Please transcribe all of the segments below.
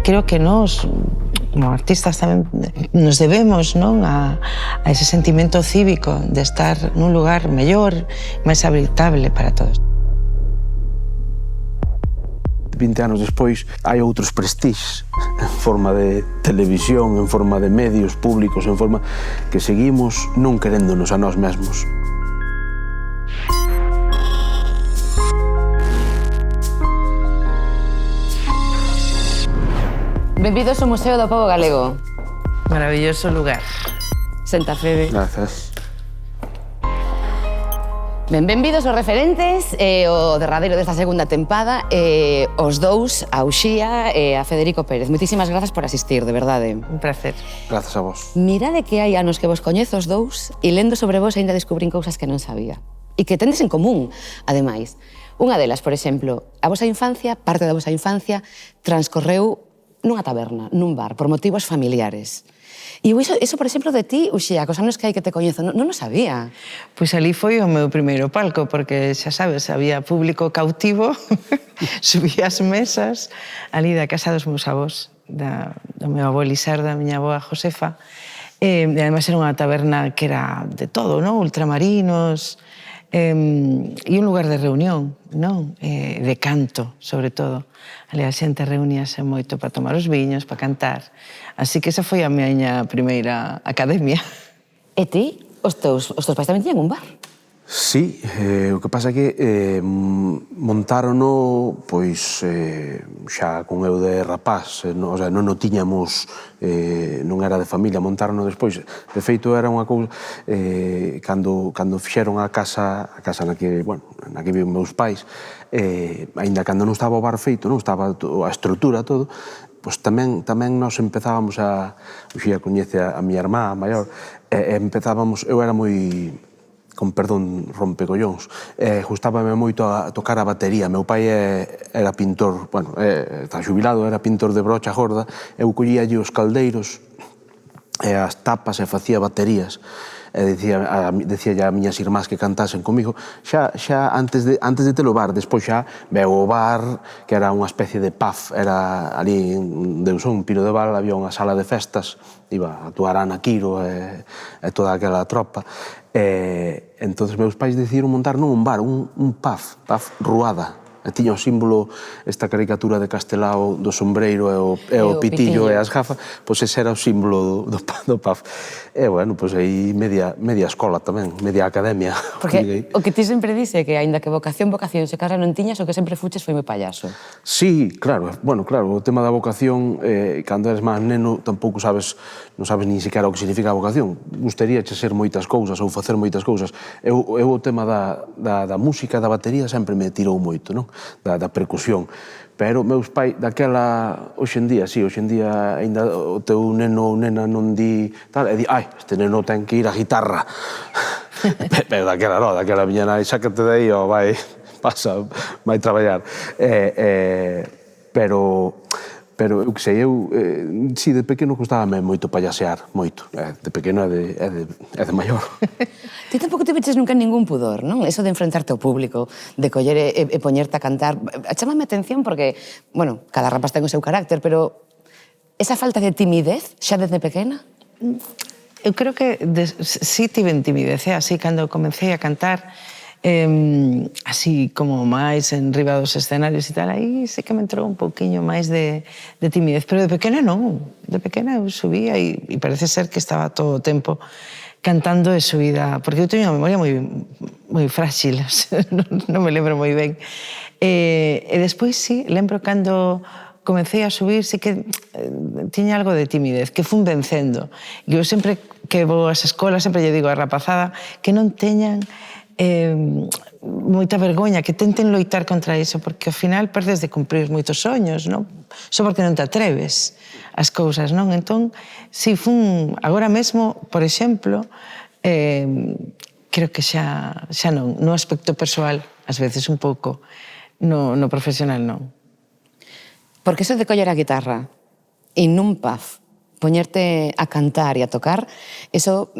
creo que nós, como artistas, tamén nos debemos, non, a ese sentimento cívico de estar nun lugar mellor, máis habitable para todos. 20 anos despois hai outros prestixes en forma de televisión, en forma de medios públicos, en forma que seguimos non queréndonos a nós mesmos. Benvidos ao Museo do Pobo Galego. Maravilloso lugar. Senta, Fede. Grazas. Benvidos os referentes, o derradeiro desta segunda tempada, os dous, a Uxía e a Federico Pérez. Moitísimas grazas por asistir, de verdade. Un placer. Grazas a vos. Mirade que hai anos que vos coñezo os dous e lendo sobre vos aínda descubrín cousas que non sabía. E que tendes en común, ademais. Unha delas, por exemplo, a vosa infancia, parte da vosa infancia, transcorreu nunha taberna, nun bar, por motivos familiares. E iso, por exemplo, de ti, Uxía, cos anos que hai que te coñezo, non o sabía. Pois ali foi o meu primeiro palco, porque xa sabes, había público cautivo, subía as mesas ali da casa dos meus avós, do meu avó Elisar, da miña avoa Josefa, e ademais era unha taberna que era de todo, non? Ultramarinos, e un lugar de reunión, non? De canto, sobre todo. Ali a xente reuníase moito para tomar os viños, para cantar. Así que esa foi a miña primeira academia. E ti, os teus pais tamén tiñan un bar? Sí, o que pasa é que montárono, pois, xa con eu de rapaz, o sea, non o tiñamos, non era de familia, montárono despois. De feito, era unha cousa, cando fixeron a casa na que viven meus pais, aínda cando non estaba o bar feito, non estaba a estrutura, todo, pois tamén nós empezábamos a... Uxía coñece a miña irmá maior, empezábamos... Eu era moi... con perdón, rompecollóns, gustábame moito a tocar a batería. Meu pai era pintor, bueno, está xubilado, era pintor de brocha gorda, eu collíalle os caldeiros e as tapas e facía baterías. Decíalle a miñas irmás que cantasen comigo, xa antes de ter o bar, despois xa veu o bar, que era unha especie de pub, era ali en Deusón, Pino de Val, había unha sala de festas, iba a actuar Ana Quiro e toda aquela tropa, entón meus pais decidiron montar non un bar, un pub Ruada. Tiña o símbolo, esta caricatura de Castelao do sombreiro e o pitillo e as gafas, pois ese era o símbolo do pub. E, bueno, pois aí media escola tamén, media academia. Porque o que ti sempre dice que, aínda que vocación, se cara non tiñas, o que sempre fuches foi moi payaso. Sí, claro, bueno, claro, o tema da vocación, cando eres máis neno, tampouco non sabes nin siquiera o que significa a vocación. Gustaríache ser moitas cousas ou facer moitas cousas. Eu o tema da música, da batería, sempre me tirou moito, non? Da percusión. Pero meus pais, daquela, hoxendía, ainda o teu neno ou nena non di tal, e di, este neno ten que ir á guitarra. Pero daquela miña nai, sácate de aí, vai traballar. Pero eu que sei, si de pequeno gustábame moito payasear, moito. De pequeno e de maior. Ti tampouco te veches nunca ningún pudor, non? Eso de enfrentarte ao público, de coller e poñerte a cantar. Chámame a atención porque, bueno, cada rapaz ten o seu carácter, pero esa falta de timidez xa desde pequena? Eu creo que sí tiven timidez, así cando comecei a cantar, así como máis en riba dos escenarios e tal, aí sí que me entrou un pouquiño máis de timidez, pero de pequena non. De pequena eu subía e parece ser que estaba todo o tempo cantando e subida, porque eu teño unha memoria moi frágil, non me lembro moi ben. E despois, sí, lembro cando comecei a subir, sí que tiña algo de timidez, que fun vencendo. E eu sempre que vou ás escolas, sempre lle digo á rapazada que non teñan moita vergoña, que tenten loitar contra iso, porque ao final perdes de cumprir moitos soños, non? Só porque non te atreves as cousas, non? Entón, si fun, agora mesmo, por exemplo, creo que xa non, no aspecto persoal, ás veces un pouco, no profesional non. Porque eso de coller a guitarra e nun pub, poñerte a cantar e a tocar, eso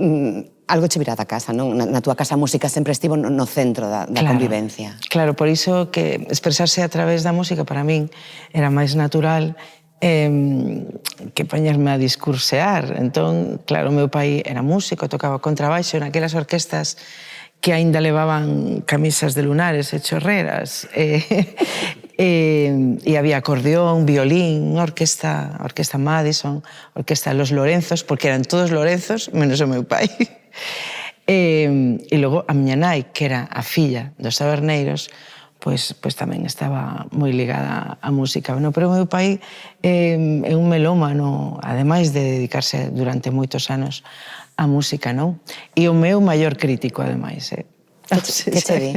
algo che virá da casa, non? Na túa casa a música sempre estivo no centro da convivencia. Claro, por iso que expresarse a través da música para min era máis natural que poñerme a discursear. Entón, claro, o meu pai era músico, tocaba contrabaixo naquelas orquestas que aínda levaban camisas de lunares e chorreras, e había acordeón, violín, unha orquesta Madison, orquesta Los Lorenzos, porque eran todos Lorenzos, menos o meu pai. E logo a miña nai, que era a filla dos taberneiros, pois tamén estaba moi ligada á música. Pero o meu pai é un melómano, ademais de dedicarse durante moitos anos á música, non? E o meu maior crítico, ademais. Que che di?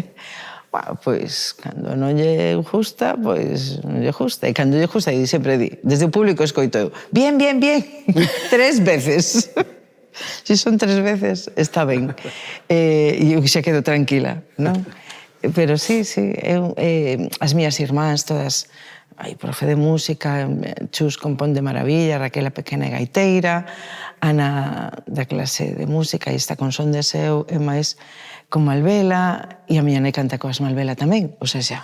Pois, cando non lle gusta, pois non lle gusta. E cando lle gusta, sempre di, desde o público escoito eu, bien, bien, bien, 3 veces. Si son 3 veces, está ben. E eu xa quedo tranquila, non? Pero sí, as miñas irmáns todas, profe de música, Chus compón de maravilla, Raquel a pequena e gaiteira, Ana da clase de música e está con son de seu, e máis con Malvela, e a miña nai canta coas Malvela tamén, ou seja,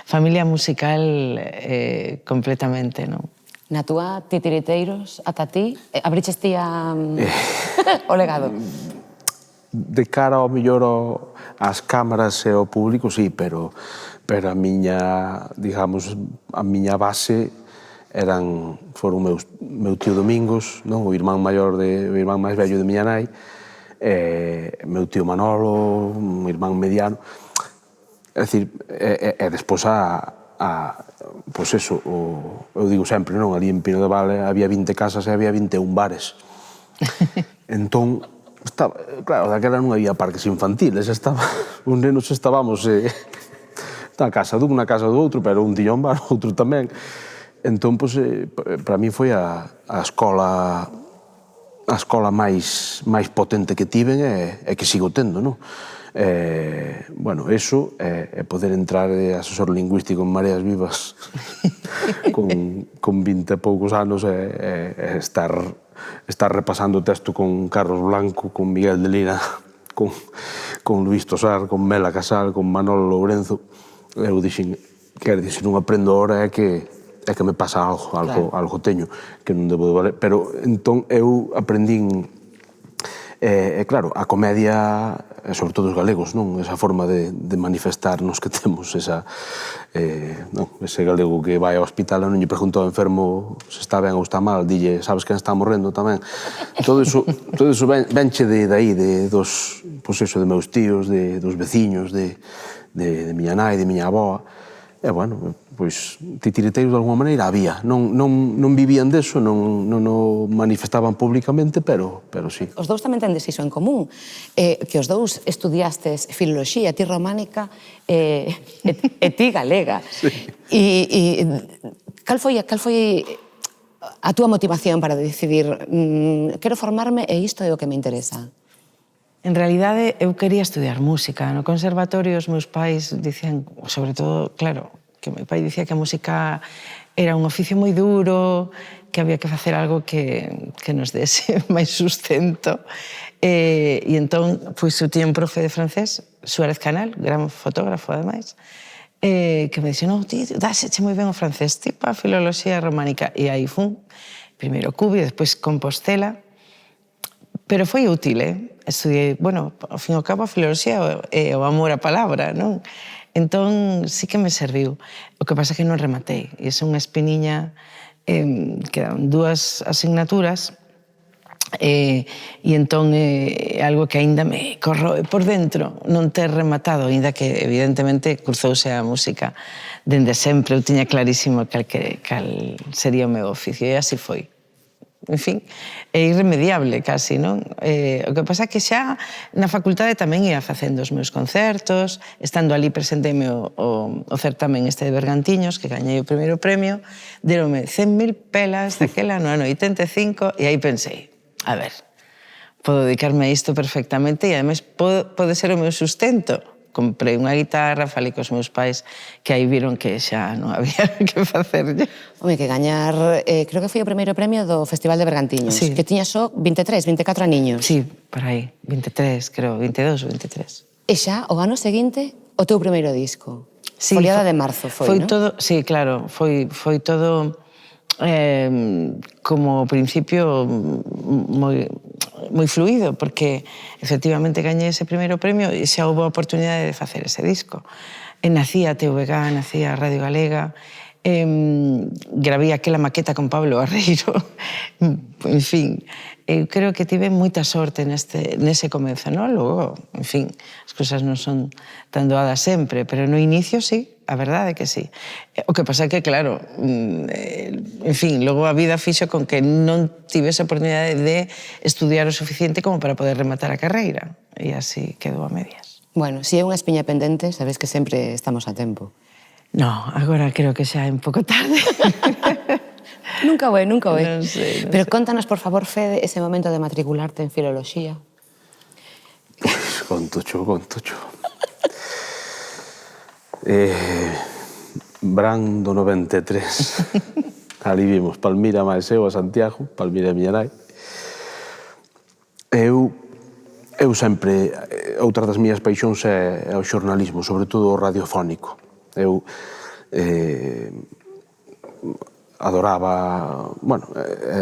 familia musical completamente, non? Na túa titiriteiros, ata ti, abriches ti o legado? De cara ao mellor ás cámaras e ao público, sí, pero a miña, digamos, a miña base foron meu tío Domingos, non? O irmán máis vello de miña nai, meu tío Manolo, un irmán mediano. É dicir, despois pois eso, eu digo sempre, non? Ali en Pino de Val había 20 casas e había 21 bares. Entón, claro, daquela non había parques infantiles, os nenos estábamos na casa dun, na casa do outro, pero un tiña un bar, outro tamén. Entón, para mí foi a escola máis potente que tiven e que sigo tendo, non? Bueno, eso, poder entrar de asesor lingüístico en Mareas Vivas con 20 e poucos anos e estar repasando o texto con Carlos Blanco, con Miguel de Lira, con Luís Tosar, con Mela Casal, con Manolo Lourenzo. Eu dixen, quero dicir, non aprendo ahora é que me pasa algo teño que non debo de valer. Pero entón eu aprendín, claro, a comedia, sobre todo os galegos, non? Esa forma de manifestarnos que temos, ese galego que vai ao hospital e non lle preguntou ao enfermo se está ben ou está mal, dille, sabes quen está morrendo tamén. Todo iso venche de aí, dos meus tíos, dos veciños, de miña nai, de miña avoa. E, bueno, pois, titiriteiros de alguma maneira había. Non vivían deso, non o manifestaban públicamente, pero sí. Os dous tamén tendes iso en común, que os dous estudiastes filoloxía, ti románica e ti galega. E cal foi a túa motivación para decidir quero formarme e isto é o que me interesa? En realidade, eu quería estudiar música. No conservatorio, os meus pais dicían, sobre todo, claro, que o meu pai dicía que a música era un oficio moi duro, que había que facer algo que nos dese máis sustento. E entón, pois, eu tiña un profe de francés, Suárez Canal, gran fotógrafo, ademais, que me dixo, non, ti, dáseche moi ben o francés, tipo a filoloxía románica. E aí fun, primeiro Cubi, despois Compostela, pero foi útil, Estudiei, bueno, ao fin e ao cabo, a filoloxía e o amor á palabra, non? Entón, sí que me serviu. O que pasa é que non rematei. E é unha espiniña, quedan 2 asignaturas, e entón é algo que aínda me corroe por dentro non ter rematado, aínda que evidentemente cruzouse a música dende sempre. Eu tiña clarísimo cal sería o meu oficio, e así foi. En fin, é irremediable casi, non? O que pasa é que xa na facultade tamén ia facendo os meus concertos, estando ali presenteme o certamen este de Bergantiños, que gañei o primeiro premio, deronme 100.000 pelas daquela no ano 85, e aí pensei, a ver, podo dedicarme a isto perfectamente e ademais pode ser o meu sustento. Comprei unha guitarra, falei cos meus pais, que aí viron que xa non había que facerlle. Home, que gañar, creo que foi o primeiro premio do Festival de Bergantiños, que tiña só 23, 24 aniños. Sí, por aí, 23, creo, 22 ou 23. E xa, o ano seguinte, o teu primeiro disco. Foliada de marzo foi, non? Todo, sí, claro, foi todo como principio moi fluido, porque efectivamente gañei ese primeiro premio e xa houve a oportunidade de facer ese disco. E nacía TVG, nacía Radio Galega, gravei aquela maqueta con Pablo Barreiro, en fin, eu creo que tive moita sorte nese comezo, non? Logo, en fin, as cousas non son tan doadas sempre, pero no inicio sí, a verdade é que sí. O que pasa é que, claro, en fin, logo a vida fixo con que non tivese oportunidade de estudiar o suficiente como para poder rematar a carreira, e así quedou a medias. Bueno, se é unha espiña pendente, sabes que sempre estamos a tempo. No, agora creo que xa é un pouco tarde. Nunca o é, nunca o é. Non sei, non Pero sei. contanos, por favor, Fede, ese momento de matricularte en filoloxía. Pois, contocho. Brán do 93. Ali vimos Palmira máis eu a Santiago, Palmira e miña nai. Eu sempre, outra das miñas paixóns é o xornalismo, sobre todo o radiofónico. Eu adoraba, bueno,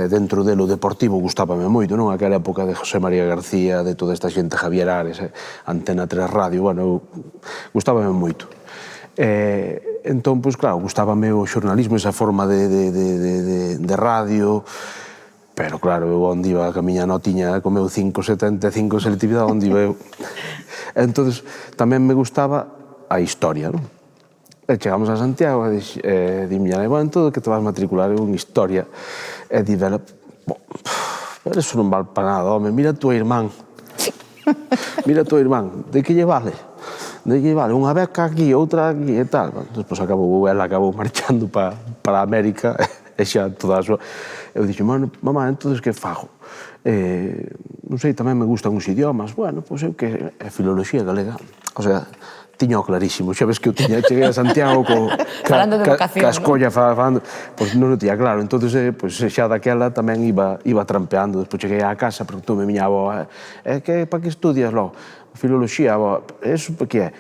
dentro delo deportivo gustábame moito, non? Aquela época de José María García, de toda esta xente, Javier Ares, Antena 3 Radio, bueno, gustábame moito. Entón, pois claro, gustábame o xornalismo, esa forma de radio, pero claro, eu onde iba, que a miña notiña comeu 5,75 selectividade, onde iba eu. Entón, tamén me gustaba a historia, non? E chegamos a Santiago e di miña nai, bueno, todo que te vas matricular en historia. E di vela, pero eso non vale para nada, home, mira a tua irmán. Mira a tua irmán, de que lle vale? De que lle vale? Unha beca aquí, outra aquí e tal. Despois ela acabou marchando para América e xa toda a súa... Eu dixo, mamá, entonces que fago? Non sei, tamén me gustan os idiomas. Bueno, pois eu que é filoloxía galega. O sea, tiño clarísimo, xa ves que eu cheguei a Santiago falando de vocación, ca escolla falando, pois non o tiña claro, entonces xa daquela tamén iba trampeando, despois cheguei á casa, preguntoume miña avó, para que estudias logo? Filoloxía, avó, eso para que é?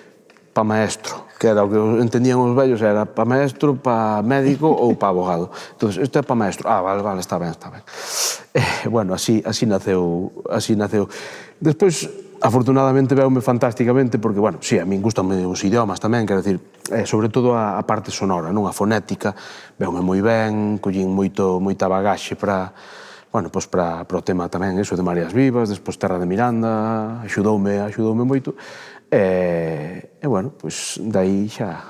Pa maestro, que era o que entendían os vellos, era pa maestro, pa médico ou pa abogado. Entonces, isto é pa maestro, vale, está ben. Bueno, así naceu. Despois, afortunadamente, veume fantásticamente, porque, bueno, sí, a min gustan os idiomas tamén, quero dicir, sobre todo a parte sonora, non? A fonética, veume moi ben, collín moita bagaxe para o tema tamén, eso de Mareas Vivas, despois Terra de Miranda, axudoume moito, e, bueno, pois, dai xa...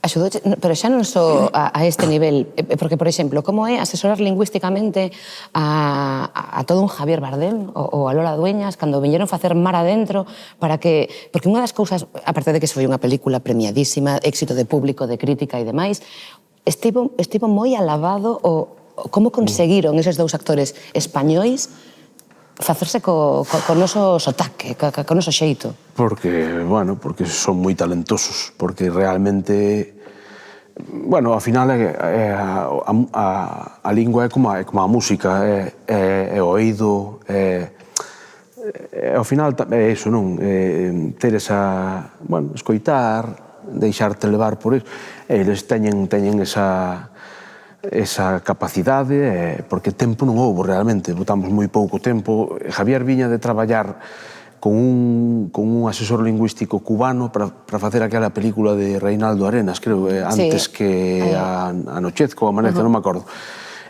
Axudouche, pero xa non só a este nivel, porque, por exemplo, como é asesorar lingüísticamente a todo un Javier Bardem ou a Lola Dueñas cando viñeron facer Mar Adentro para que... Porque unha das cousas, aparte de que foi unha película premiadísima, éxito de público, de crítica e demais, estivo moi alabado o como conseguiron eses dous actores españois facerse co noso sotaque, co noso xeito. Porque son moi talentosos, porque realmente, ao final a lingua é como a música, é o oído, ao final é iso, non? Ter esa, escoitar, deixarte levar por iso, eles teñen esa capacidade, porque tempo non houbo realmente, botamos moi pouco tempo. Javier viña de traballar con un asesor lingüístico cubano para facer aquela película de Reinaldo Arenas, creo, antes que anochezca ou amanece, non me acordo.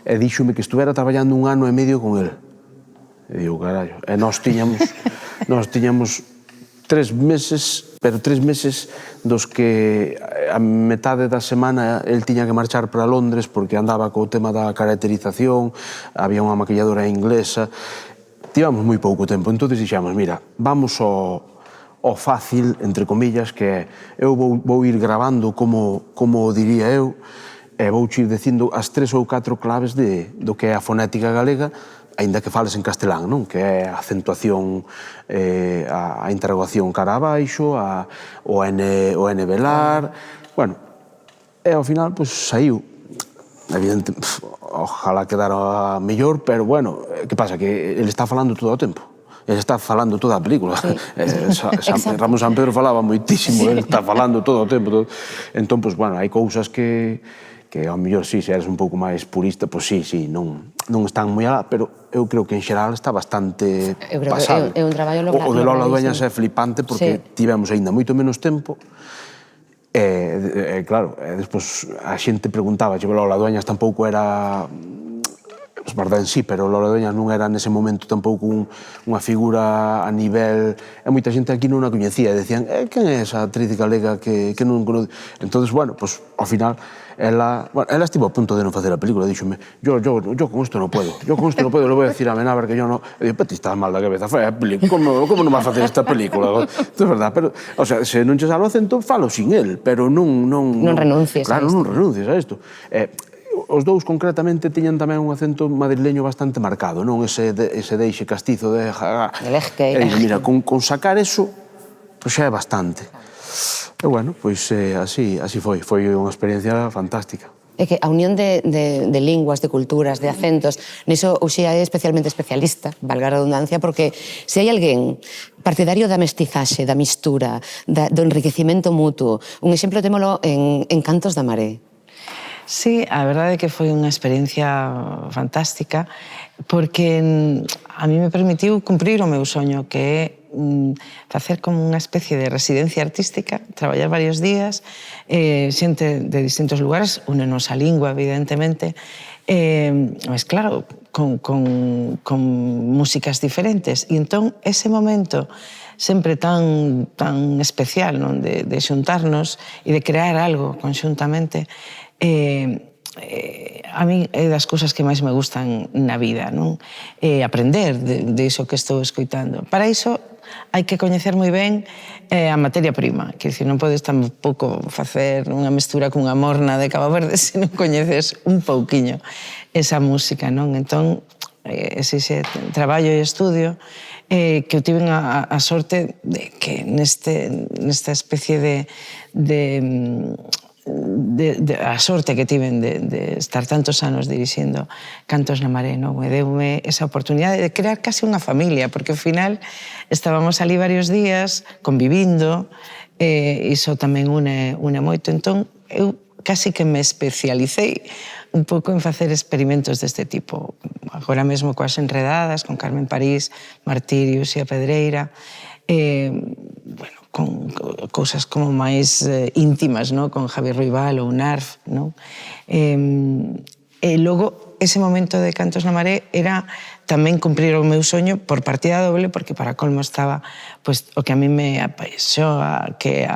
E díxome que estuvera traballando 1 ano e medio con el. E digo, carallo, e nós tiñamos 3 meses, pero 3 meses dos que a metade da semana el tiña que marchar para Londres porque andaba co tema da caracterización, había unha maquilladora inglesa, tivamos moi pouco tempo, entón dixemos, mira, vamos ao fácil, entre comillas, que eu vou ir grabando como o diría eu, e vou ir dicindo as 3 ou 4 claves do que é a fonética galega, aínda que fales en castelán, non? Que é a acentuación, a interrogación cara abaixo, o N velar... Bueno, e ao final, pois, saiu. Evidente, ojalá quedara mellor, pero, bueno, que pasa? Que ele está falando todo o tempo. Ele está falando toda a película. Ramón Sampedro falaba moitísimo, ele está falando todo o tempo. Entón, pois, bueno, hai cousas que que ao mellor si, se eres un pouco máis purista, pois sí, non están moi alá, pero eu creo que en xeral está bastante pasable. É un traballo logradísimo. O de Lola Dueñas é flipante porque tivemos aínda moito menos tempo e claro, despois a xente preguntaba, Lola Dueñas tampouco era Os Bardén sí, pero Lola Dueñas non era nese momento tampouco unha figura a nivel... E moita xente aquí non a coñecía, e decían, quen é esa actriz galega que non conoce? Entón, bueno, pues, ao final, ela estivo a punto de non facer a película, díxome, yo con esto no puedo, le voy a decir a Amenábar que yo no... E digo, ti estás mal da cabeza, fai a película, como non vas a facer esta película? Isto é verdad, pero, o sea, se non che sale o acento, falo sin el, pero non... Non renuncies a isto. Claro, non renuncies a isto. Os dous concretamente tiñan tamén un acento madrileño bastante marcado, non ese deixe castizo de... Lexque. E digo, mira, con sacar eso, pois xa é bastante. E bueno, pois así foi unha experiencia fantástica. É que a unión de linguas, de culturas, de acentos, niso Uxía é especialmente especialista, valga a redundancia, porque se hai alguén partidario da mestizaxe, da mistura, do enriquecimento mutuo, un exemplo témolo en Cantos da Maré. Sí, a verdade é que foi unha experiencia fantástica porque a mí me permitiu cumprir o meu soño, que é facer como unha especie de residencia artística, traballar varios días, xente de distintos lugares, unenos a lingua, evidentemente, mas claro, con músicas diferentes. E entón, ese momento sempre tan especial, non, de xuntarnos e de crear algo conxuntamente, a mí é das cousas que máis me gustan na vida, non? Aprender de iso que estou escoitando. Para iso hai que coñecer moi ben a materia prima, que non podes tampouco facer unha mestura cunha morna de Cabo Verde se non coñeces un pouquiño esa música, non? Entón, ese traballo e estudio que eu tiven a sorte de que nesta especie a sorte que tiven de estar tantos anos dirixindo Cantos na Maré, non? E deume esa oportunidade de crear casi unha familia, porque ao final estábamos ali varios días convivindo, iso tamén une moito. Entón, eu casi que me especialicei un pouco en facer experimentos deste tipo. Agora mesmo coas Enredadas, con Carmen París, Martirius e a Pedreira, bueno, con cousas como máis íntimas, non? Con Javier Ruibal ou Narf, non? E logo, ese momento de Cantos na Maré era tamén cumprir o meu soño por partida doble, porque para colmo estaba o que a mí me apaixoa, que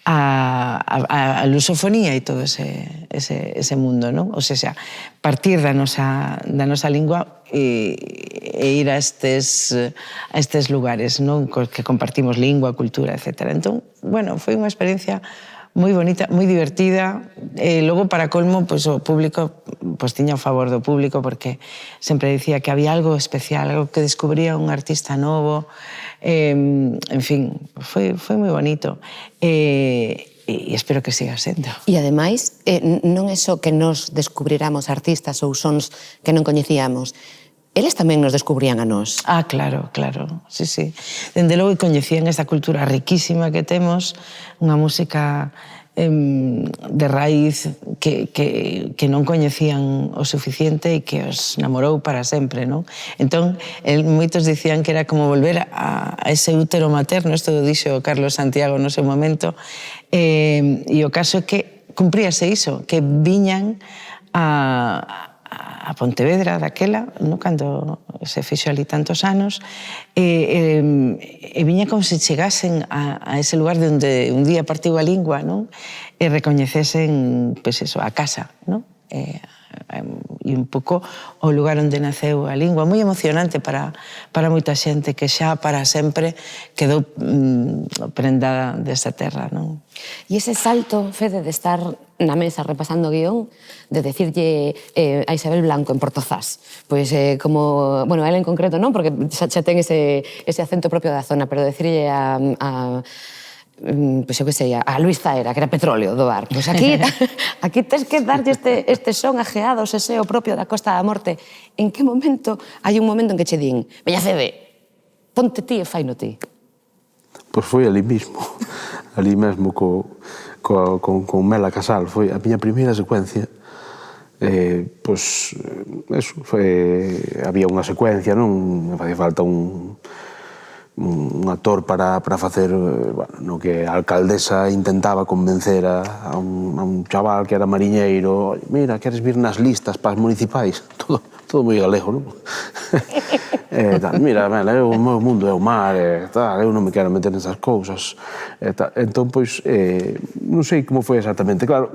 a lusofonía e todo ese mundo, non? O sea, partir da nosa lingua e ir a estes lugares, non? Que compartimos lingua, cultura, etc. Entón, bueno, foi unha experiencia moi bonita, moi divertida. E logo, para colmo, o público, tiña o favor do público, porque sempre dicía que había algo especial, algo que descubría un artista novo. En fin, foi moi bonito. E espero que siga sendo. E ademais, non é só que nos descubriramos artistas ou sons que non coñecíamos, eles tamén nos descubrían a nós. Ah, claro, sí. Dende logo coñecían esta cultura riquísima que temos, unha música de raíz que non coñecían o suficiente e que os namorou para sempre, non? Entón, moitos dicían que era como volver a ese útero materno, isto do dixo Carlos Santiago no seu momento, e o caso é que cumpríase iso, que viñan a Pontevedra daquela, cando se fixo ali tantos anos, e viña como se chegasen a ese lugar onde un día partiu a lingua, e recoñecesen a casa, e un pouco o lugar onde naceu a lingua. Moi emocionante para moita xente que xa para sempre quedou prendada desta terra. E ese salto, Fede, de estar na mesa repasando o guión, de decirlle a Isabel Blanco en Portozás, pois como, bueno, a ela en concreto non, porque xa ten ese acento propio da zona, pero decirlle pois eu que sei, a Luis Zaera, que era petróleo do bar. Pois aquí tens que darlle este son ajeado, o seseo propio da Costa da Morte. En que momento, hai un momento en que che din, veña Fede, ponte ti e faino ti? Pois foi ali mesmo co con Mela Casal, foi a miña primeira secuencia. Pois, eso, había unha secuencia, non? Me facía falta un actor para facer, bueno, no que a alcaldesa intentaba convencer a un chaval que era mariñeiro, mira, queres vir nas listas para as municipais? Todo moi galego, non? Mira, o meu mundo é o mar, eu non me quero meter nesas cousas. Entón, pois, non sei como foi exactamente, claro,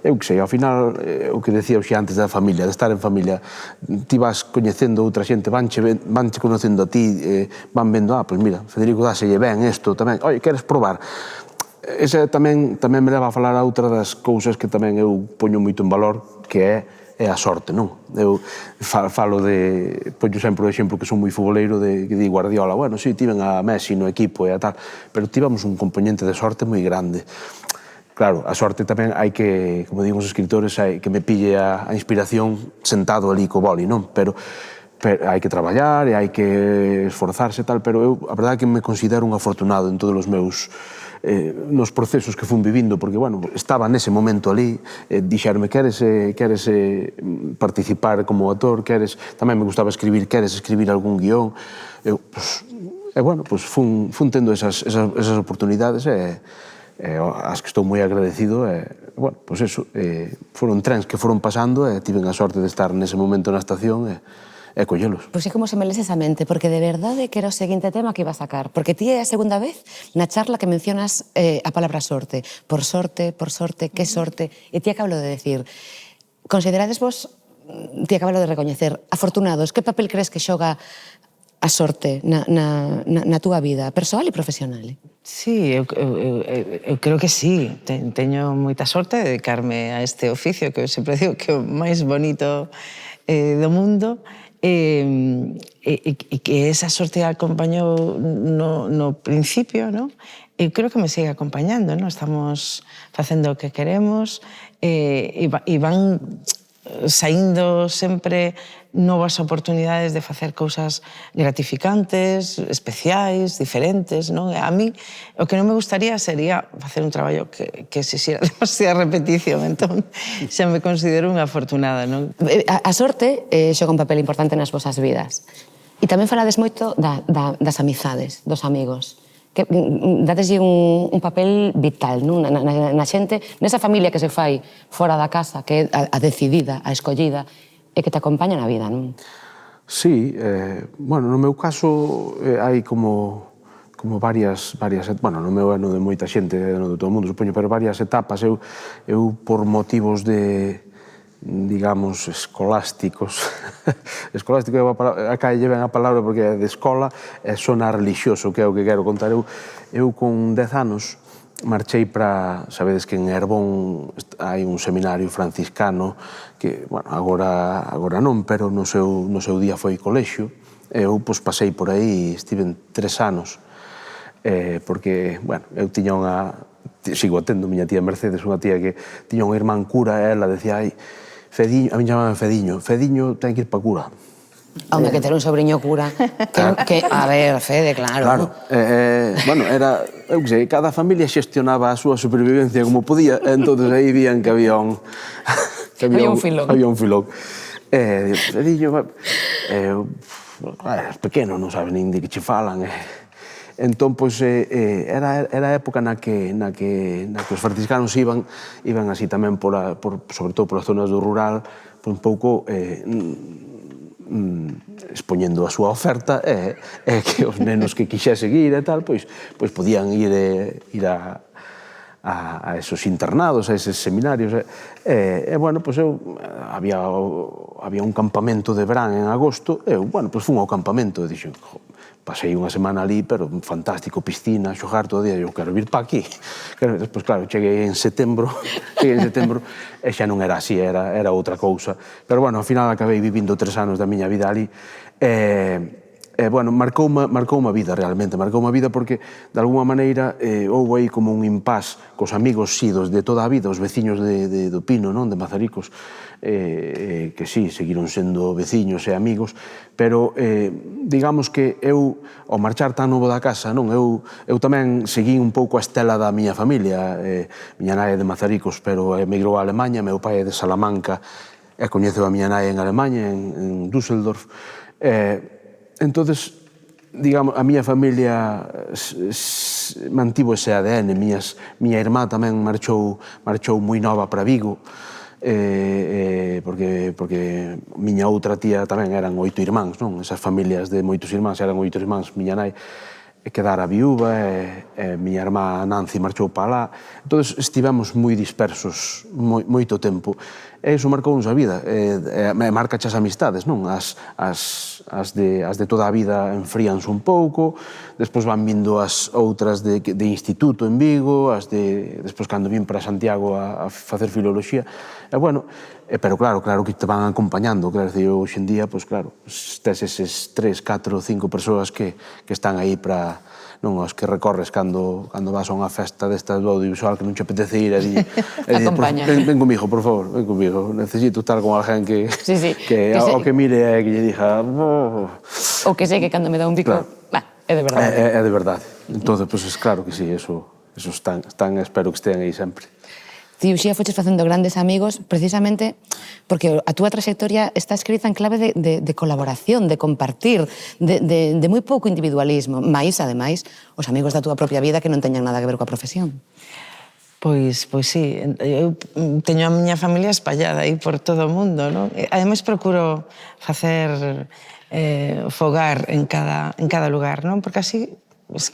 eu que sei, ao final, o que decía hoxe antes da familia, de estar en familia, ti vas coñecendo outra xente, vanche conocendo a ti, van vendo, pois mira, Federico dáselle ben isto tamén, oi, queres probar? Esa tamén me leva a falar a outra das cousas que tamén eu poño moito en valor, que é a sorte, non? Eu falo poño sempre o exemplo que son moi futboleiro que di Guardiola, bueno, si, tiven a Messi no equipo e a tal, pero tivemos un componente de sorte moi grande. Claro, a sorte tamén hai que, como digo os escritores, hai que me pille a inspiración sentado ali co boli, non? Pero hai que traballar e hai que esforzarse e tal, pero eu, a verdade é que me considero un afortunado en todos os meus nos procesos que fun vivindo, porque, bueno, estaba nese momento ali, dixerme, queres participar como actor, tamén me gustaba escribir, queres escribir algún guión, bueno, fun tendo esas oportunidades as que estou moi agradecido, bueno, pois eso, foron trens que foron pasando e tiven a sorte de estar nese momento na estación e collelos. Pois é como se me lese esa mente, porque de verdade que era o seguinte tema que iba a sacar, porque ti é a segunda vez na charla que mencionas a palabra sorte, por sorte, que sorte, e ti acabo de decir, considerades vos, ti acabo de recoñecer, afortunados, que papel crees que xoga a sorte na túa vida, persoal e profesional? Sí, eu creo que sí. Teño moita sorte de dedicarme a este oficio, que eu sempre digo que é o máis bonito do mundo, e que esa sorte acompañou no principio, non? E creo que me sigue acompañando, non? Estamos facendo o que queremos e van saindo sempre novas oportunidades de facer cousas gratificantes, especiais, diferentes, non? A mí, o que non me gustaría sería facer un traballo que exixira demasiada repetición, entón xa me considero unha afortunada, non? A sorte xoga un papel importante nas vosas vidas. E tamén falades moito das amizades, dos amigos, que dadeslle un papel vital, non? Na xente, nesa familia que se fai fora da casa, que é a decidida, a escollida, e que te acompaña na vida, non? Sí, bueno, no meu caso hai como varias, bueno, no meu ano de moita xente, no de todo o mundo, supoño, pero varias etapas. Eu por motivos digamos, escolásticos, escolástico acá lle ven a palabra porque é de escola, sona religioso, que é o que quero contar. Eu con 10 anos marchei para, sabedes que en Herbón hai un seminario franciscano que, bueno, agora non, pero no seu día foi colexio. Eu, pois, pasei por aí e estiven 3 anos, porque, bueno, eu tiña sigo tendo miña tía Mercedes, unha tía que tiña unha irmán cura e ela decía, Fediño, a mí chamaban Fediño ten que ir pa cura. Home, que ter un sobrinho cura. A ver, Fede, claro. Claro. Bueno, eu que sei, cada familia xestionaba a súa supervivencia como podía, entonces aí vían que había un filón. Había un filón. Fediño, eres pequeno, non sabes nin de que che falan. Entón, pois, era a época na que os franciscanos iban así tamén, sobre todo polas zonas do rural, un pouco expoñendo a súa oferta e que os nenos que quixese ir e tal, pois podían ir a esos internados, a eses seminarios. Bueno, pois había un campamento de verán en agosto, bueno, pois fun ao campamento e dixen, pasei unha semana ali, pero fantástico, piscina, xogar todo o día, eu quero vir pa aquí. Despois, claro, cheguei en setembro e xa non era así, era outra cousa. Pero, bueno, ao final acabei vivindo 3 anos da miña vida ali. bueno, marcoume a vida realmente, marcoume a vida porque de alguma maneira houve aí como un impás cos amigos de toda a vida, os veciños do Pino, non, de Mazaricos, que sí, seguiron sendo veciños e amigos, pero digamos que eu, ao marchar tan novo da casa, non, eu tamén seguí un pouco a estela da miña familia. Miña nai é de Mazaricos, pero emigrou a Alemanha, meu pai é de Salamanca, e coñeceu a miña nai en Alemanha, en Düsseldorf. Entonces, digamos, a miña familia mantivo ese ADN. Miña irmá tamén marchou moi nova para Vigo, porque miña outra tía tamén eran 8 irmáns, non? Esas familias de moitos irmáns eran 8 irmáns. Miña nai quedara viúva e miña irmá Nancy marchou para lá. Entón, estivemos moi dispersos moito tempo. E iso marcounos a vida, marcache as amistades, non? As de toda a vida enfríanse un pouco, despois van vindo as outras de instituto en Vigo, despois cando vim para Santiago a facer filoloxía, e bueno, pero claro que te van acompañando, claro, hoxe en día, pois claro, tes eses 3, 4, 5 persoas que están aí para, non, os que recorres cando vas a unha festa desta do audiovisual que non che apetece ir e di, ven comigo, por favor, ven comigo, necesito estar con alguén que o que mire e que lle diga o que sei que cando me dá un bico, é de verdade. É de verdade. Entón, pois claro que sí, eso están, espero que estean aí sempre. Ti, Uxía, foches facendo grandes amigos precisamente porque a túa trayectoria está escrita en clave de colaboración, de compartir, de moi pouco individualismo, mais, ademais, os amigos da túa propia vida que non teñan nada que ver coa profesión. Pois sí, eu teño a miña familia espallada aí por todo o mundo, non? Ademais, procuro facer fogar en cada lugar, non? Porque así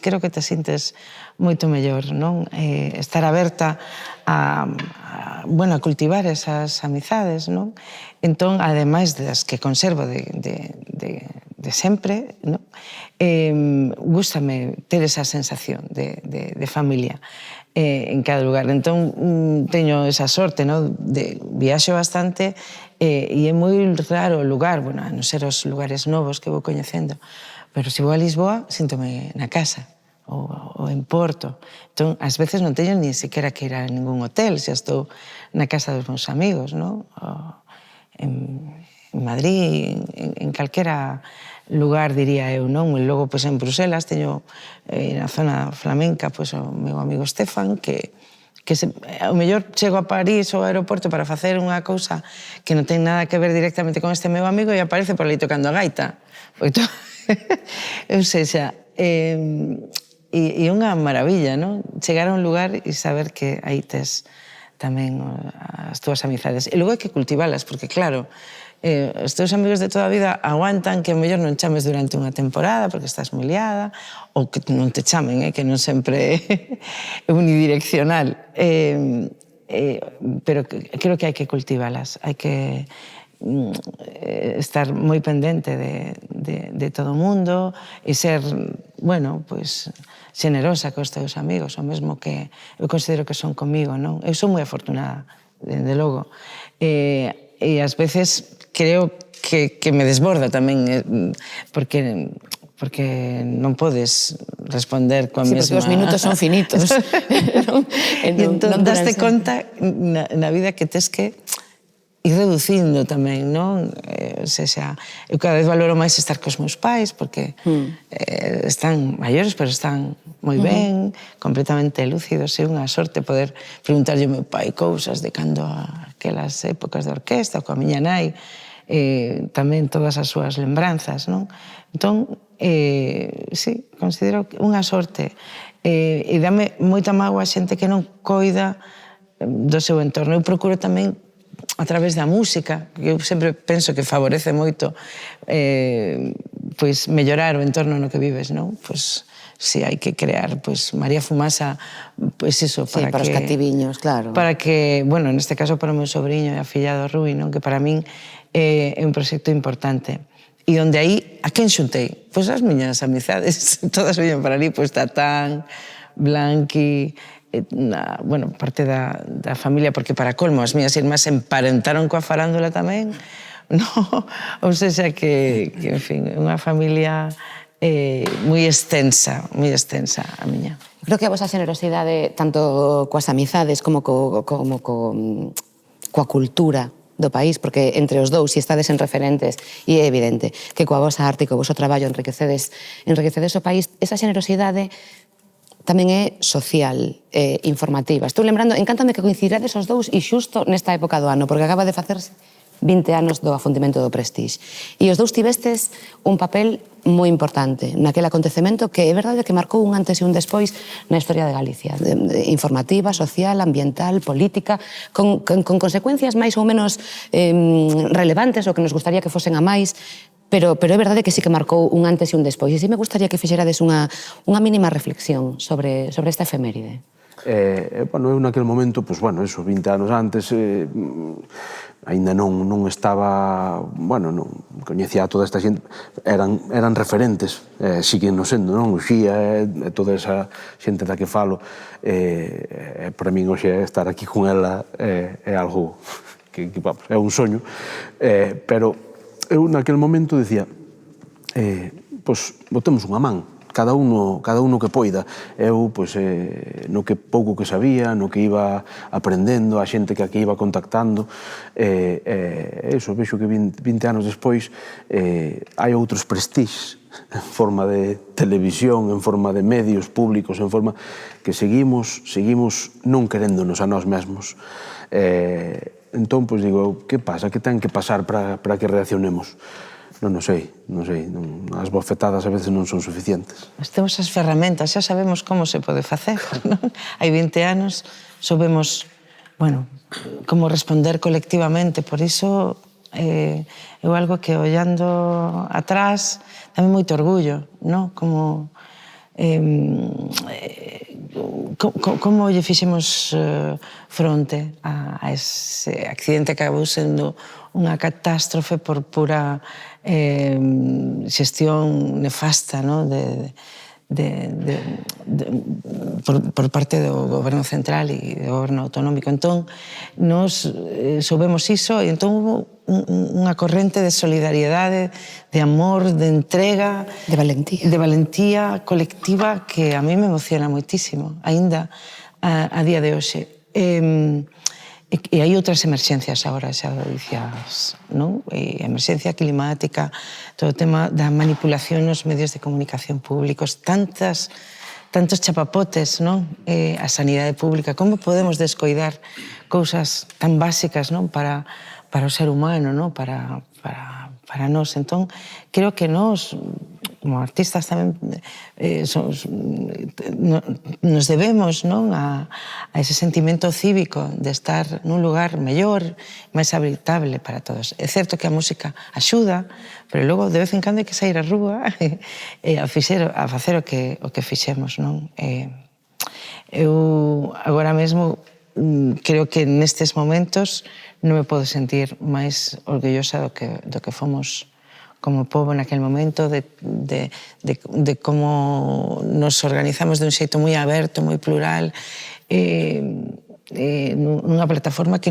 creo que te sintes moito mellor, non? Estar aberta a cultivar esas amizades, non? Entón, ademais das que conservo de sempre, non? Gústame ter esa sensación de familia en cada lugar. Entón, teño esa sorte, non? Viaxo bastante e é moi raro o lugar, bueno, a non ser os lugares novos que vou coñecendo, pero se vou a Lisboa, síntome na casa, ou en Porto. Entón, ás veces non teño ni sequera que ir a ningún hotel, xa estou na casa dos meus amigos, non? En Madrid, en calquera lugar, diría eu, non? E logo, pois, en Bruselas, teño na zona flamenca, pois, o meu amigo Stefan, que ao mellor chego a París ou ao aeroporto para facer unha cousa que non ten nada que ver directamente con este meu amigo e aparece por aí tocando a gaita. Ou seja, e unha maravilla, non? Chegar a un lugar e saber que aí tes tamén as túas amizades. E logo hai que cultivalas, porque claro, os teus amigos de toda a vida aguantan que ao mellor non chames durante unha temporada porque estás moi liada, ou que non te chamen, que non sempre é unidireccional. Pero creo que hai que cultivalas, hai que estar moi pendente de todo o mundo e ser, bueno, pois, xenerosa cos teus amigos, o mesmo que eu considero que son comigo, non? Eu son moi afortunada, dende logo. E ás veces creo que me desborda tamén, porque non podes responder coa mesma... Sí, porque os minutos son finitos. E entón daste conta na vida que tes que ir reducindo tamén, non? O sea, eu cada vez valoro máis estar cos meus pais, porque están maiores, pero están moi ben, completamente lúcidos, é unha sorte poder preguntarlle ao meu pai cousas de cando aquelas épocas de orquesta, coa miña nai, tamén todas as súas lembranzas, non? Entón, sí, considero unha sorte. E dame moita mágoa a xente que non coida do seu entorno. Eu procuro tamén, a través da música, que eu sempre penso que favorece moito, pois mellorar o entorno no que vives, non? Pois si hai que crear, pois María Fumasa, pois iso, para os cativiños, claro. Para que, bueno, neste caso para o meu sobriño e afillado Rui, non? Que para min é un proxecto importante. E onde aí, a quen xuntei? Pois as miñas amizades, todas viñen para ali, pois Tatán, Blanqui, parte da familia, porque para colmo as miñas irmás se emparentaron coa farándula tamén, no? Ou seja que en fin, unha familia moi extensa a miña. Creo que a vosa generosidade, tanto coas amizades como coa cultura do país, porque entre os dous, se estades en referentes, e é evidente que coa vosa arte e co voso traballo enriquecedes o país, esa generosidade tamén é social, informativa. Estou lembrando, encántame que coincidirades os dous e xusto nesta época do ano, porque acaba de facerse 20 anos do afundimento do Prestige. E os dous tivestes un papel moi importante naquele acontecemento que é verdade que marcou un antes e un despois na historia de Galicia, informativa, social, ambiental, política, con consecuencias máis ou menos relevantes ou que nos gustaría que fosen a máis, pero é verdade que sí que marcou un antes e un despois. E sí me gustaría que fixerades unha mínima reflexión sobre esta efeméride. Bueno, eu naquele momento, pois, bueno, eso, 20 anos antes, aínda non estaba, bueno, non coñecía a toda esta xente, eran referentes, siguen no sendo, non? Uxía, toda esa xente da que falo, para min hoxe estar aquí con ela é algo que é un soño, pero eu naquele momento dicía, pois, botemos unha man, cada uno que poida. Eu, pois, no que pouco que sabía, no que iba aprendendo, a xente que aquí iba contactando, eso, vexo que 20 anos despois hai outros prestixes en forma de televisión, en forma de medios públicos, en forma que seguimos non queréndonos a nós mesmos. Entón, pois, digo, que pasa? Que ten que pasar para que reaccionemos? Non sei, as bofetadas a veces non son suficientes. Mas temos as ferramentas, xa sabemos como se pode facer, non? Hai 20 anos, soubemos, bueno, como responder colectivamente, por iso é algo que, ollando atrás, dame moito orgullo, non? Como lle fixemos fronte a ese accidente que acabou sendo unha catástrofe por pura xestión nefasta, por parte do goberno central e do goberno autonómico. Entón, nos soubemos iso e entón hubo unha corrente de solidariedade, de amor, de entrega, de valentía colectiva que a mí me emociona moitísimo, aínda a día de hoxe. E hai outras emerxencias agora, xa dicías, non? A emerxencia climática, todo o tema da manipulación nos medios de comunicación públicos, tantos chapapotes, non? A sanidade pública, como podemos descoidar cousas tan básicas, non? Para o ser humano, non? Para nós. Entón, creo que nós, como artistas tamén, nos debemos, non? A ese sentimento cívico de estar nun lugar mellor, máis habitable para todos. É certo que a música axuda, pero logo de vez en cando hai que sair á rúa a facer o que fixemos, non? Eu agora mesmo creo que nestes momentos non me podo sentir máis orgullosa do que fomos como pobo naquel momento, de como nos organizamos de un xeito moi aberto, moi plural, nunha plataforma que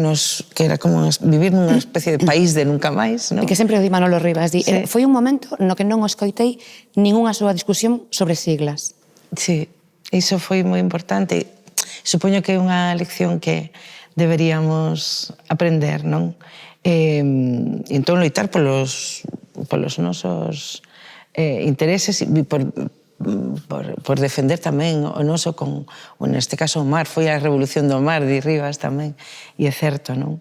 era como vivir nunha especie de país de nunca máis, non? E que sempre o di Manolo Rivas, foi un momento no que non o escoitei ningunha súa discusión sobre siglas. Sí, iso foi moi importante. Supoño que é unha lección que deberíamos aprender, non? E entón loitar polos nosos intereses e por defender tamén o noso con, neste caso, o mar. Foi a revolución do mar, di Rivas tamén, e é certo, non?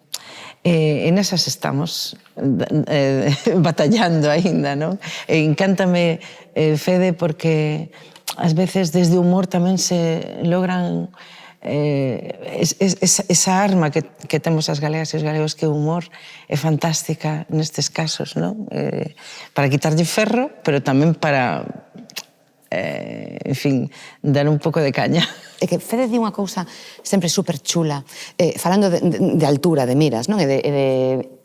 E nesas estamos batallando aínda, non? E encántame, Fede, porque ás veces desde o humor tamén se logran esa arma que temos as galegas e os galegos, que o humor é fantástica nestes casos, non? Para quitarlle ferro, pero tamén para en fin, dar un pouco de caña. É que Fede di unha cousa sempre super chula, falando de altura, de miras, non? E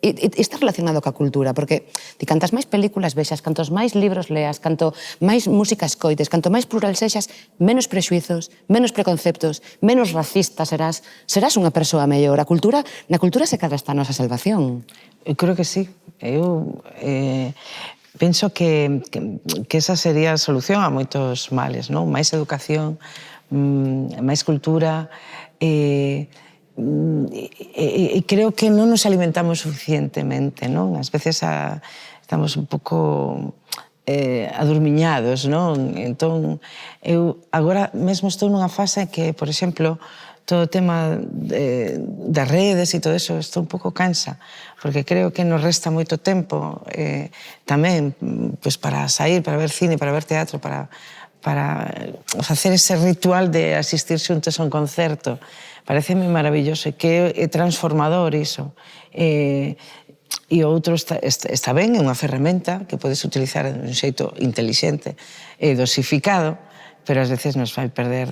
está relacionado ca cultura, porque ti cantas máis películas vexas, cantos máis libros leas, canto máis música escoites, canto máis plural sexas, menos prexuizos, menos preconceptos, menos racista serás unha persoa mellor. Na cultura se cadra esta nosa salvación. Eu creo que sí. Eu penso que esa sería a solución a moitos males, non? Máis educación, máis cultura, e creo que non nos alimentamos suficientemente, non? Ás veces estamos un pouco adormiñados, non? Entón, eu agora mesmo estou nunha fase que, por exemplo, todo o tema das redes e todo eso, estou un pouco cansa, porque creo que nos resta moito tempo tamén para sair, para ver cine, para ver teatro, para facer ese ritual de asistir xuntos a un concerto. Pareceme maravilloso e que é transformador iso. E o outro está ben, é unha ferramenta que podes utilizar de un xeito intelixente e dosificado, pero ás veces nos vai perder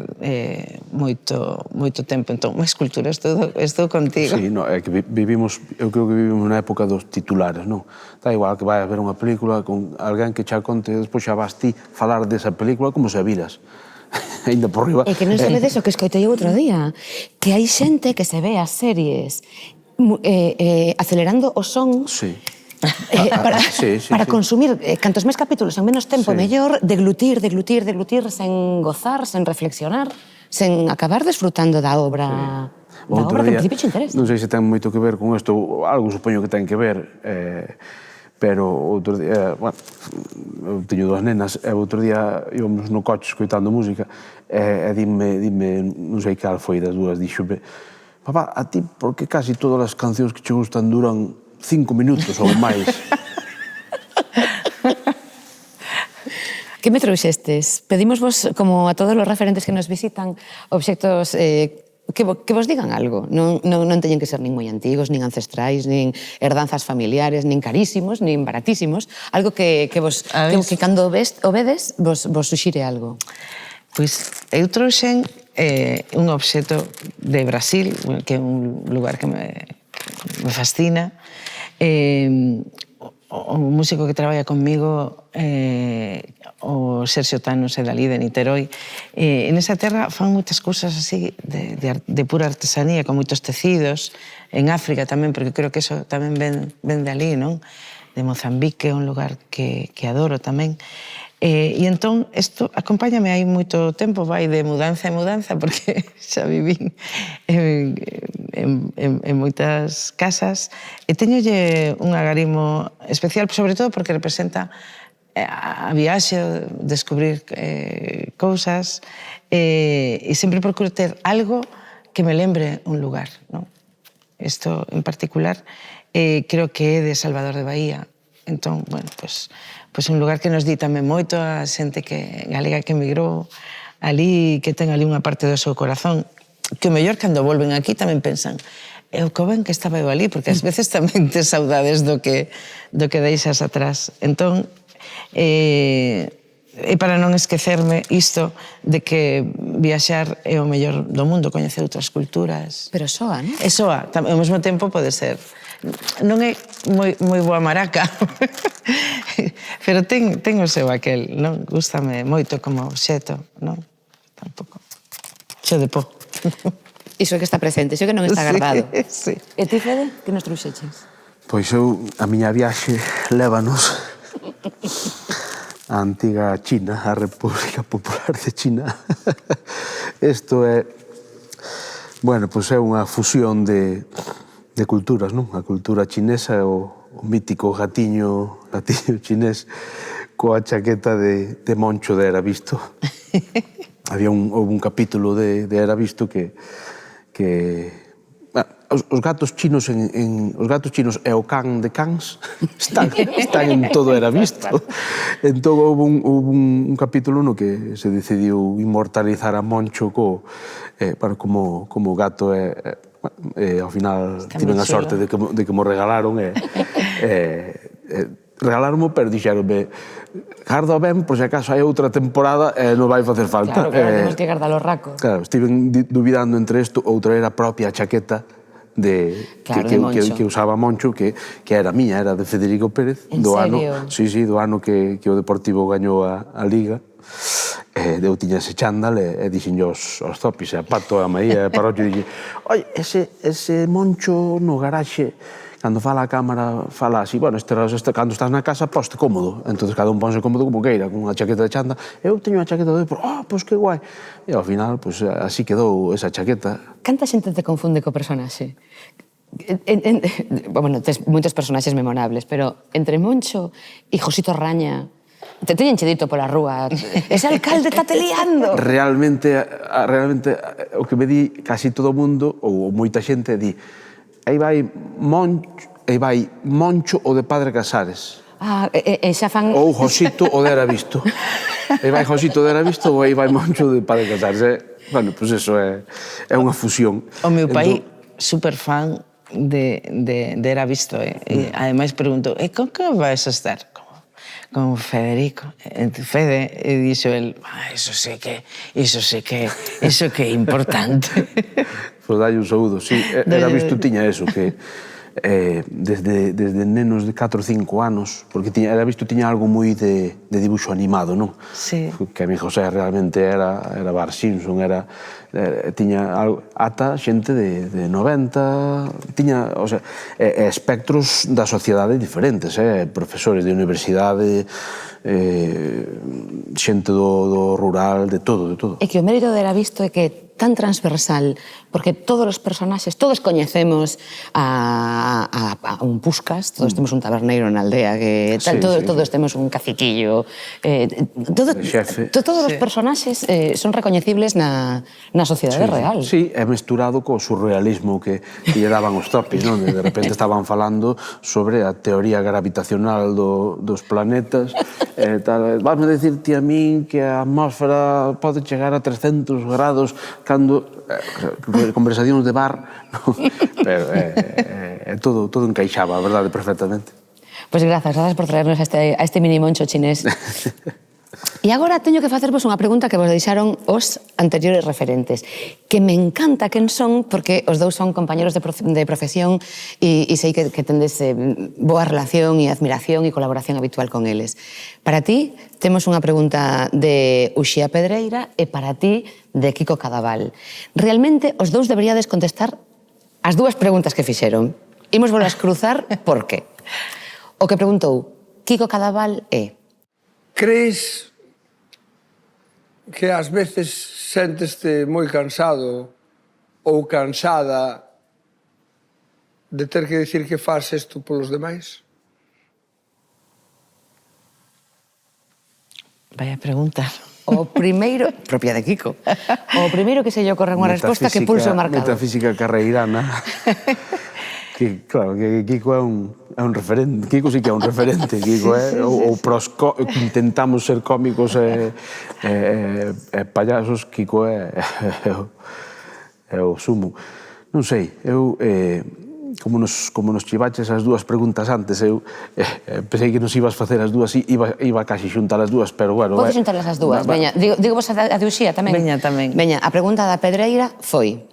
moito tempo. Entón, máis cultura, estou contigo. Sí, no, é que eu creo que vivimos na época dos titulares, non? Está igual que vai a ver unha película con alguén que xa conte, despois xa vas ti falar desa película como se a viras. Ainda por riba. É que non sabedes o que escoitei outro día, que hai xente que se ve as series acelerando o son. Sí. Para consumir cantos máis capítulos en menos tempo mellor, deglutir sen gozar, sen reflexionar, sen acabar desfrutando da obra que en principio te interesa. Non sei se ten moito que ver con isto, algo supoño que ten que ver, pero outro día, bueno, eu teño dúas nenas, e outro día íbamos no coche escoitando música e dime, non sei cal foi das dúas, dixome: papá, a ti por que casi todas as cancións que che gustan duran 5 minutos ou máis? Que me trouxestes? Pedimosvos, como a todos os referentes que nos visitan, obxectos que vos digan algo. Non teñen que ser nin moi antigos, nin ancestrais, nin herdanzas familiares, nin carísimos, nin baratísimos. Algo que cando o vedes vos suxire algo. Pois eu trouxen un obxecto de Brasil, que é un lugar que me fascina. O músico que traballa conmigo, o Sergio Thanos, é dali, de Niterói. En esa terra fan moitas cousas así de pura artesanía, con moitos tecidos. En África tamén, porque creo que eso tamén ven de ali, non? De Mozambique, un lugar que adoro tamén. E entón, isto acompáñame aí moito tempo, vai de mudanza en mudanza, porque xa vivín en moitas casas, e teñolle un agarimo especial, sobre todo porque representa a viaxe, descubrir cousas, e sempre procuro ter algo que me lembre un lugar, non? Isto en particular creo que é de Salvador de Bahía. Entón, bueno, pois un lugar que nos di tamén moito a xente galega que emigrou ali, que ten ali unha parte do seu corazón, que o mellor cando volven aquí tamén pensan: o que ben que estaba eu ali, porque ás veces tamén tes saudades do que deixas atrás. Entón, e para non esquecerme isto de que viaxar é o mellor do mundo, coñecer outras culturas. Pero soa, non? E soa, ao mesmo tempo pode ser. Non é moi boa maraca, pero ten o seu aquel, non? Gústame moito como obxeto, non? Tampouco. Xo de po. Iso é que está presente, iso é que non está guardado. Sí. E ti, Fede, que nos trouxeches? Pois a miña viaxe lévanos a antiga China, a República Popular de China. Isto é, bueno, pois é unha fusión de culturas, non? A cultura chinesa, o mítico gatiño chinés coa chaqueta de Moncho de Era Visto. Houve un capítulo de Era Visto que os gatos chinos e o can de cans están en todo Era Visto. Entón houve un capítulo no que se decidiu inmortalizar a Moncho como gato ao final tiven a sorte de que mo regalaron regalaronmo, pero dixeronme garda ben, por se acaso hai outra temporada e non vai facer falta. Claro, temos que guardar o raco. Claro, estiven dubidando entre isto, outra era a propia chaqueta que usaba Moncho, que era miña, era de Federico Pérez. En serio? Sí, do ano que o Deportivo gañou a Liga. Eu tiña ese chándal e dixen aos zopis, a Pato, a Maía, a Parrocho, e dixen, oi, ese Moncho no garaxe, cando fala a cámara, fala así, bueno, cando estás na casa, poste cómodo. Entón, cada un ponse cómodo como queira, con unha chaqueta de chándal. Eu teño unha chaqueta de deporte, pois que guai. E ao final, pois así quedou esa chaqueta. Canta xente te confunde co personaxe? Bueno, tes moitos personaxes memorables, pero entre Moncho e Josito Raña, te teñen dito pola rúa, ese alcalde está te liando. Realmente, o que me di casi todo o mundo, ou moita xente, di, aí vai Moncho o de Padre Casares. E xa fan... Ou Josito o de Era Visto. Aí vai Josito de Era Visto ou aí vai Moncho de Padre Casares. Bueno, pois eso é unha fusión. O meu pai, super fan de Era Visto. E ademais preguntou, con que vais a estar? Con Federico. Fede, e dixo el, iso que é importante. Pois dalle un saúdo, sí. Era Visto tiña eso, que desde nenos de 4 ou 5 anos, porque Era Visto tiña algo moi de dibuixo animado, non? Sí. Que a mi José realmente era Bart Simpson, tiña ata xente de 90, tiña, o sea, espectros da sociedade diferentes, profesores de universidade, xente do rural, de todo, de todo. É que o mérito de Era Visto é que é tan transversal, porque todos os personaxes, todos coñecemos a un Puscas, todos temos un taberneiro na aldea, todos temos un caciquillo, todos os personaxes son recoñecibles na sociedade real. Sí, é mesturado co surrealismo que lle daban os topis, non? De repente estaban falando sobre a teoría gravitacional dos planetas, vasme dicirte a min que a atmósfera pode chegar a 300 grados cando conversacións de bar, pero todo encaixaba, a verdade, perfectamente. Pois grazas por traernos a este mini Moncho chinés. E agora teño que facervos unha pregunta que vos deixaron os anteriores referentes, que me encanta quen son, porque os dous son compañeros de profesión e sei que tendes boa relación e admiración e colaboración habitual con eles. Para ti, temos unha pregunta de Uxía Pedreira e para ti, de Kiko Cadaval. Realmente, os dous deberíades contestar as dúas preguntas que fixeron. Imos volas cruzar, por qué? O que preguntou Kiko Cadaval é: crees que ás veces sénteste moi cansado ou cansada de ter que dicir que faz isto polos demais? Vaya pregunta. O primeiro, propia de Kiko, o primeiro que se lle ocorre unha resposta que pulso marcado. Metafísica carreirana. Que, claro, que Kiko é un referente. Kiko sí que é un referente. Kiko é intentamos ser cómicos e payasos. Kiko é o sumo. Non sei, eu como nos chivaches as dúas preguntas antes, eu pensei que nos ibas facer as dúas, iba casi xuntar as dúas, pero bueno... Podes xuntar as dúas, veña. Digo vos a de Uxía tamén? Veña, tamén. Veña, a pregunta da Pedreira foi: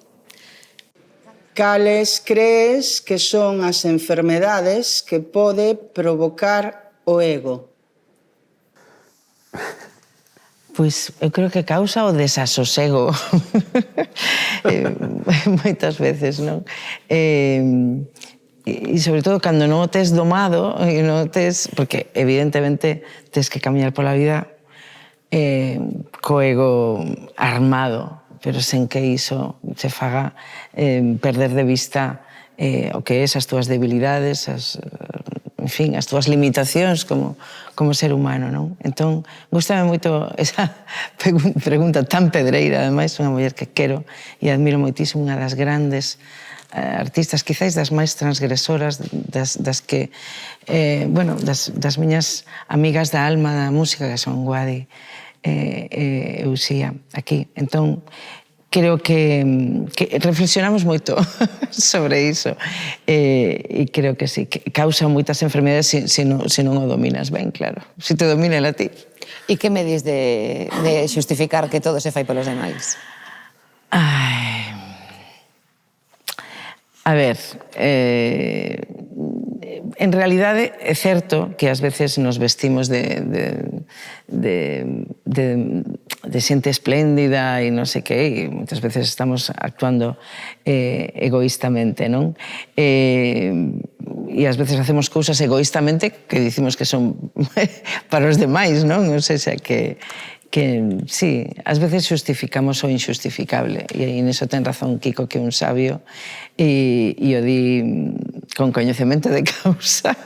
cales crees que son as enfermedades que pode provocar o ego? Pois eu creo que causa o desasosego moitas veces, non? E sobre todo cando non o tes domado, porque evidentemente tes que camiñar pola vida co ego armado, pero sen que iso se faga perder de vista o que é as túas debilidades, en fin, as túas limitacións como ser humano, non? Entón, gustame moito esa pregunta tan pedreira, ademais, unha muller que quero e admiro moitísimo, unha das grandes artistas, quizáis das máis transgresoras, das que, bueno, das miñas amigas da alma da música, que son Guadi e Uxía, aquí. Entón, creo que reflexionamos moito sobre iso e creo que sí, que causa moitas enfermedades se non o dominas ben, claro. Se te domina a ti. E que me dis de xustificar que todo se fai polos demais? Ai... A ver, en realidade é certo que ás veces nos vestimos de xente espléndida e non sei que, e moitas veces estamos actuando egoístamente, non? E ás veces hacemos cousas egoístamente que dicimos que son para os demais, non? Non sei se que sí, ás veces xustificamos o injustificable e niso ten razón Kiko, que é un sabio e o di con coñecemento de causa.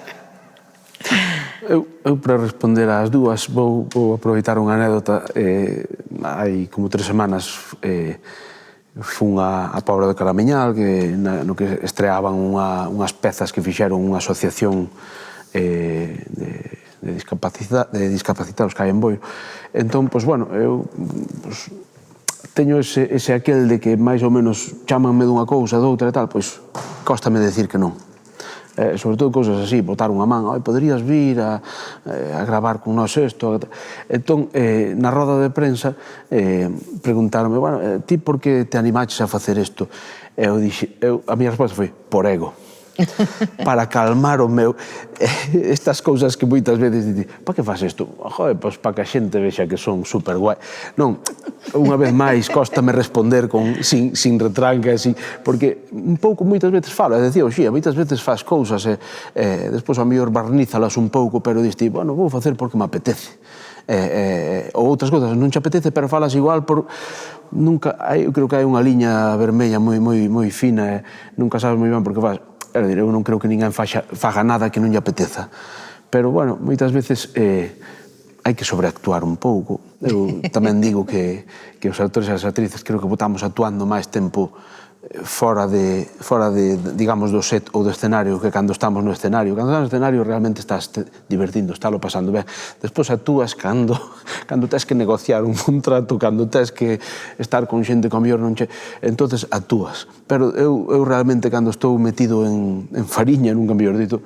Eu para responder ás dúas vou aproveitar unha anécdota. Hai como 3 semanas fun a Pobra de Caramiñal, no que estreaban unhas pezas que fixeron unha asociación de discapacitados que hai en Boiro. Entón, pois, bueno, eu teño ese aquel de que máis ou menos chámanme dunha cousa, doutra e tal, pois, cóstame decir que non. Sobre todo cousas así, botar unha man, poderías vir a gravar con nós isto. Entón, na roda de prensa, preguntaronme, bueno, ti por que te animaches a facer isto? A miña resposta foi, por ego. Para calmar o meu estas cousas que moitas veces dicen, para que faz isto? Joder, pois para que a xente vexa que son super guai. Non, unha vez máis cóstame responder sin retranca, porque un pouco moitas veces falo, decía, oxía, moitas veces faz cousas e despois ao mellor barnízalas un pouco, pero diste, bueno, vou facer porque me apetece. Ou outras cousas non te apetece, pero falas igual por... Nunca, eu creo que hai unha liña vermella moi fina e nunca sabes moi ben por que faz. É dicir, eu non creo que ninguén faga nada que non lle apeteza. Pero, bueno, moitas veces hai que sobreactuar un pouco. Eu tamén digo que os actores e as actrices creo que botamos actuando máis tempo fora de, digamos, do set ou do escenario que cando estamos no escenario. Cando estás no escenario realmente estás divertindo, estálo pasando ben. Despois actúas cando tens que negociar un contrato, cando tens que estar con xente que ao mellor non che... Entonces actúas. Pero eu realmente cando estou metido en fariña, nunca mellor dito,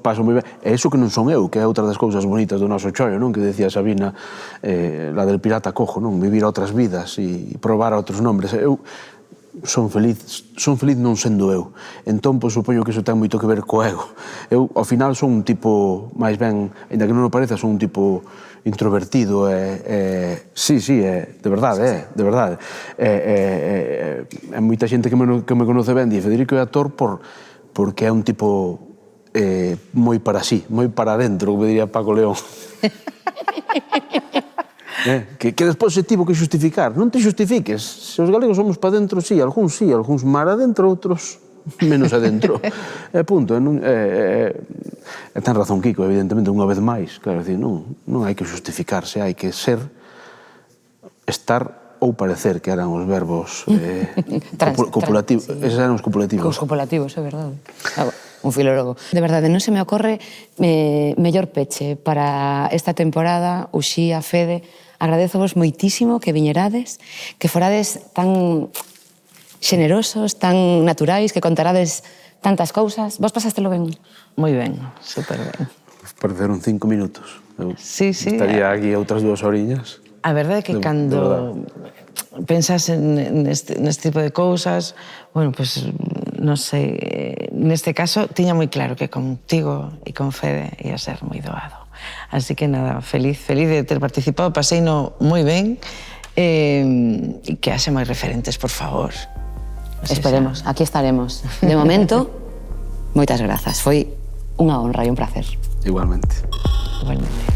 paso moi ben. E iso que non son eu, que é outra das cousas bonitas do noso chollo, non? Que decía Sabina, la del pirata cojo, non? Vivir a outras vidas e probar a outros nombres. Eu son feliz non sendo eu. Entón, pois, supoño que iso ten moito que ver co ego. Eu, ao final, son un tipo, máis ben, ainda que non o pareza, son un tipo introvertido sí, de verdade, de verdade. Moita xente que me conoce ben di, Federico é actor porque é un tipo moi para sí, moi para dentro, como diría Paco León. Que despois se tivo que justificar. Non te justifiques. Se os galegos somos para dentro, sí, algúns mar adentro, outros menos adentro. Punto. Ten razón Kiko, evidentemente, unha vez máis. Claro, non hai que justificarse, hai que ser, estar ou parecer, que eran os verbos copulativos. Eses eran os copulativos. Os copulativos, é verdade. Un filólogo. De verdade, non se me ocorre mellor peche para esta temporada. Uxía, Fede, agradezovos moitísimo que viñerades, que forades tan xenerosos, tan naturais, que contarades tantas cousas. Vos pasástelo ben? Moi ben, super ben. Pareceron 5 minutos. Sí. Estaría aquí outras 2 horiñas. A verdade é que cando pensas neste tipo de cousas, bueno, pues, non sei, neste caso tiña moi claro que contigo e con Fede ia ser moi doado. Así que nada, feliz de ter participado, paseino moi ben e que haxe máis referentes, por favor. Esperemos, aquí estaremos. De momento, moitas grazas, foi unha honra e un placer. Igualmente. Igualmente.